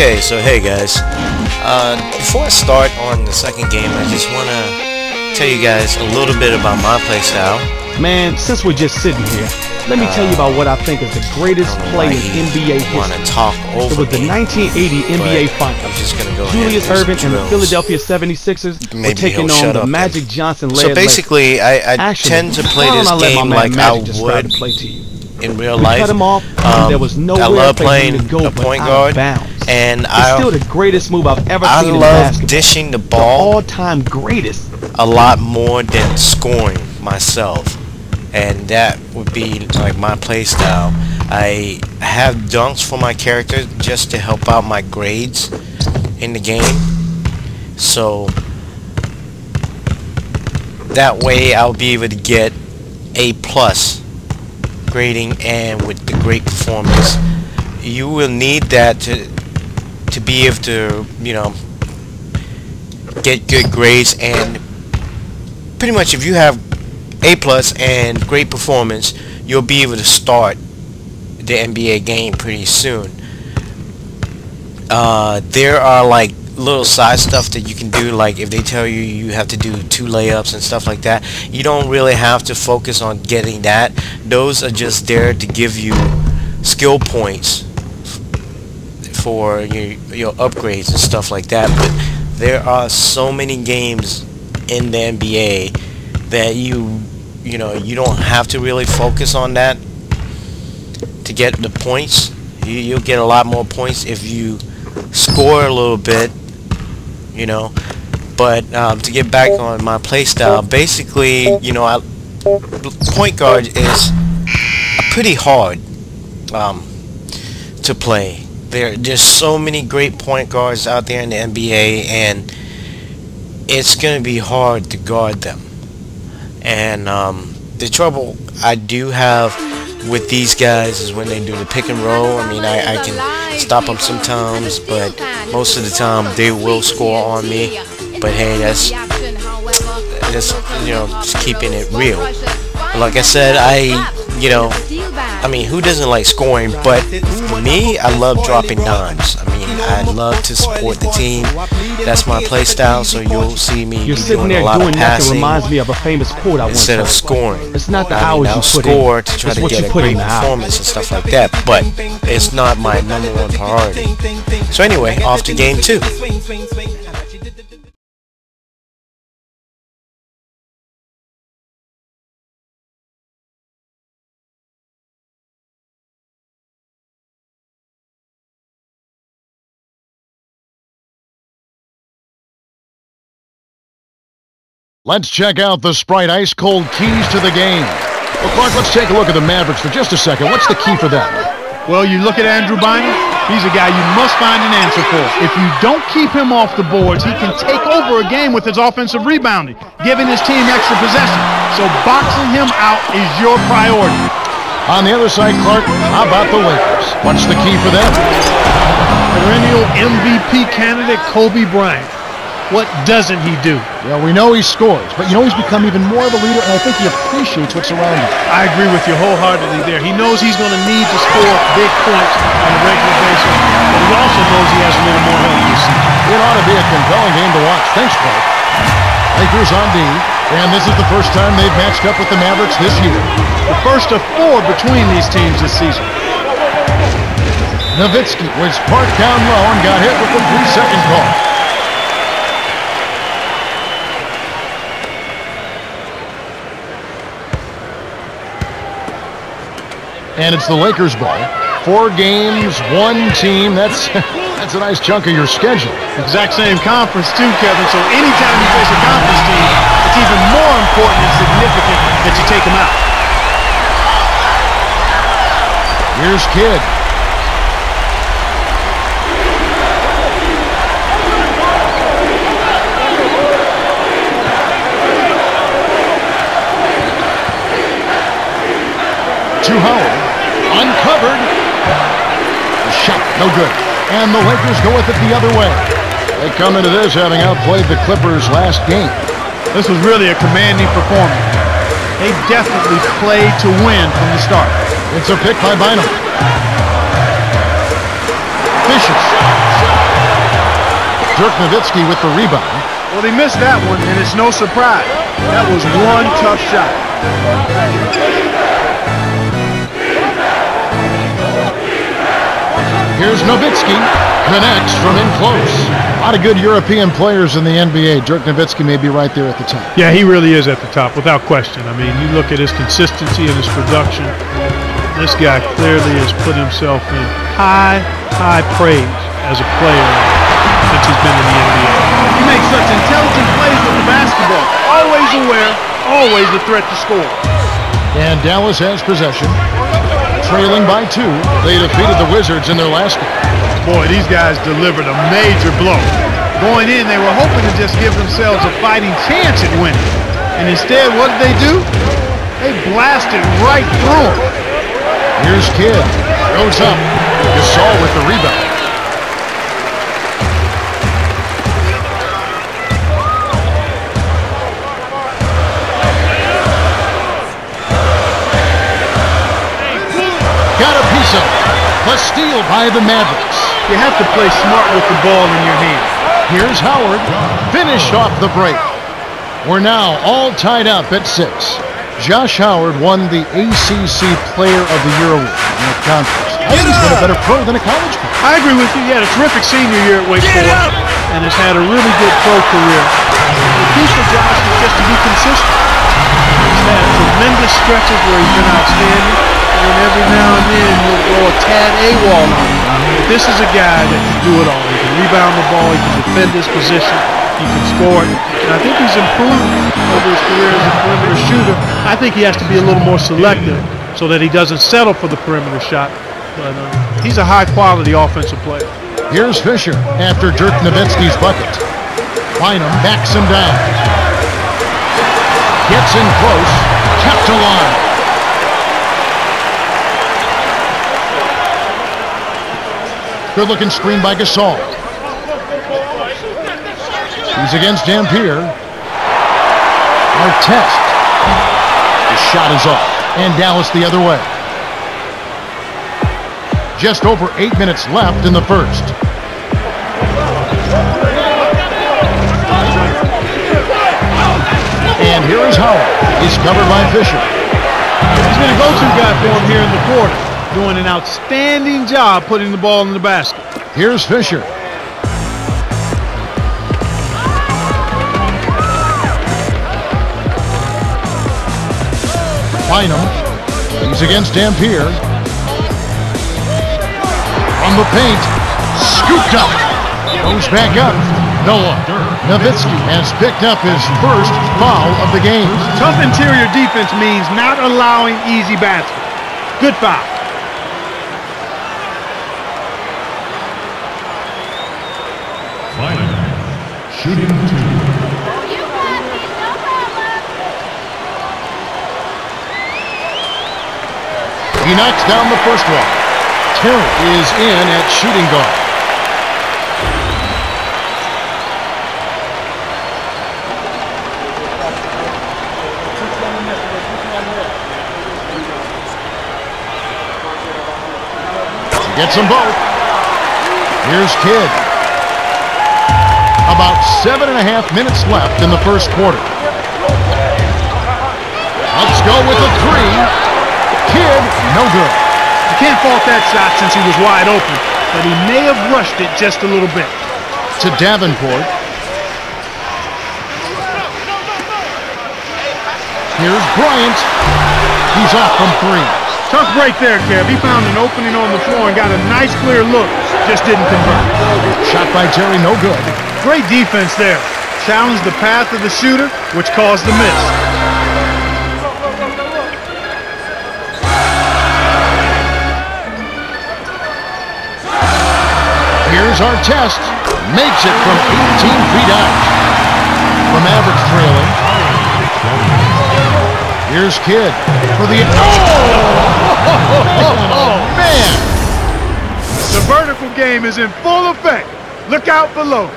Okay, so hey guys, before I start on the second game, I just want to tell you guys a little bit about my playstyle. Man, since we're just sitting here, let me tell you about what I think is the greatest play in NBA history. Talk over it was the 1980 NBA Finals. I'm just gonna go Julius ahead Erving and the Philadelphia 76ers were taking on the Magic Johnson-led So basically, I tend to play this game like I would in real life. Cut him off, there was no I love playing playing to go a point guard, and it's still the greatest move I've ever I seen in love basketball. dishing the ball, the all-time greatest, a lot more than scoring myself, and that would be like my play style. I have dunks for my character just to help out my grades in the game, so that way I'll be able to get A+ grading, and with the great performance. You will need that to be able to, you know, get good grades. And pretty much if you have A+ and great performance, you'll be able to start the NBA game pretty soon. There are like little side stuff that you can do, like if they tell you you have to do 2 layups and stuff like that. You don't really have to focus on getting that. Those are just there to give you skill points for your upgrades and stuff like that. But there are so many games in the NBA that you know you don't have to really focus on that to get the points. You'll get a lot more points if you score a little bit, you know. But to get back on my play style, basically, you know, point guard is pretty hard to play. There are just so many great point guards out there in the NBA, and it's going to be hard to guard them. And the trouble I do have with these guys is when they do the pick and roll. I mean, I can stop them sometimes, but most of the time they will score on me. But hey, that's you know, just keeping it real. But like I said, I mean, who doesn't like scoring? But for me, I love dropping dimes. I mean, I love to support the team. That's my play style, so you'll see me doing a lot of passing reminds me of a famous quote I once instead of scoring. It's not the hours I'll you put score in, to try to what get you a put great in the performance and stuff like that, but it's not my #1 priority. So anyway, off to game 2. Let's check out the Sprite Ice Cold keys to the game. Well, Clark, let's take a look at the Mavericks for just a second. What's the key for them? Well, you look at Andrew Bynum, he's a guy you must find an answer for. If you don't keep him off the boards, he can take over a game with his offensive rebounding, giving his team extra possession. So boxing him out is your priority. On the other side, Clark, how about the Lakers? What's the key for them? Perennial MVP candidate Kobe Bryant. What doesn't he do? Well, we know he scores, but you know he's become even more of a leader, and I think he appreciates what's around him. I agree with you wholeheartedly there. He knows he's going to need to score big points on a regular basis, but he also knows he has a little more help this season. It ought to be a compelling game to watch. Thanks, Clark. Lakers on D, and this is the first time they've matched up with the Mavericks this year. The first of 4 between these teams this season. Nowitzki was parked down low and got hit with the 3-second call. And it's the Lakers' ball. 4 games, 1 team. That's a nice chunk of your schedule. Exact same conference too, Kevin. So anytime you face a conference team, it's even more important and significant that you take them out. Here's Kidd. To Howard. Uncovered. The shot, no good. And the Lakers go with it the other way. They come into this having outplayed the Clippers last game. This was really a commanding performance. They definitely played to win from the start. It's a pick by Bynum. Vicious. Dirk Nowitzki with the rebound. Well, he missed that one, and it's no surprise. That was one tough shot. Here's Nowitzki. Connects from in close. A lot of good European players in the NBA. Dirk Nowitzki may be right there at the top. Yeah, he really is at the top, without question. I mean, you look at his consistency and his production. This guy clearly has put himself in high praise as a player since he's been in the NBA. He makes such intelligent plays with the basketball. Always aware, always a threat to score. And Dallas has possession. Trailing by 2. They defeated the Wizards in their last game. Boy, these guys delivered a major blow. Going in, they were hoping to just give themselves a fighting chance at winning. And instead, what did they do? They blasted right through them. Here's Kidd. Goes up. Gasol with the rebound. Got a piece of it. A steal by the Mavericks. You have to play smart with the ball in your hand. Here's Howard. Finished off the break. We're now all tied up at 6. Josh Howard won the ACC Player of the Year award in the conference. I think he's been a better pro than a college player. I agree with you. He had a terrific senior year at Wake Forest and has had a really good pro career. The key for Josh is just to be consistent. He's had tremendous stretches where he's been outstanding, and every now and then he'll go a tad AWOL on him. But this is a guy that can do it all. He can rebound the ball, he can defend his position, he can score it. And I think he's improved over his career as a perimeter shooter. I think he has to be a little more selective so that he doesn't settle for the perimeter shot. But he's a high-quality offensive player. Here's Fisher after Dirk Nowitzki's bucket. Bynum backs him down. Gets in close. Kept alive. Good-looking screen by Gasol. He's against Dampier. Artest. The shot is off. And Dallas the other way. Just over 8 minutes left in the first. And here is Howard. He's covered by Fisher. He's been a go-to guy for him here in the quarter, doing an outstanding job putting the ball in the basket. Here's Fisher. Bynum. He's against Dampier. From the paint. Scooped up. Goes back up. Noah. Nowitzki has picked up his first foul of the game. Tough interior defense means not allowing easy baskets. Good foul. Shooting 2. He knocks down the first one. Terry is in at shooting guard. Gets them both. Here's Kidd. About 7.5 minutes left in the first quarter. Let's go with a 3. Kidd, no good. You can't fault that shot since he was wide open, but he may have rushed it just a little bit. To Davenport. Here's Bryant. He's off from 3. Tough break there, Kev. He found an opening on the floor and got a nice clear look. Just didn't convert. Shot by Terry, no good. Great defense there. Challenged the path of the shooter, which caused the miss. Here's Artest. Makes it from 18 feet out. The Mavericks trailing. Here's Kidd for the... Oh, man! The vertical game is in full effect. Look out below.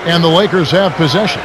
And the Lakers have possession.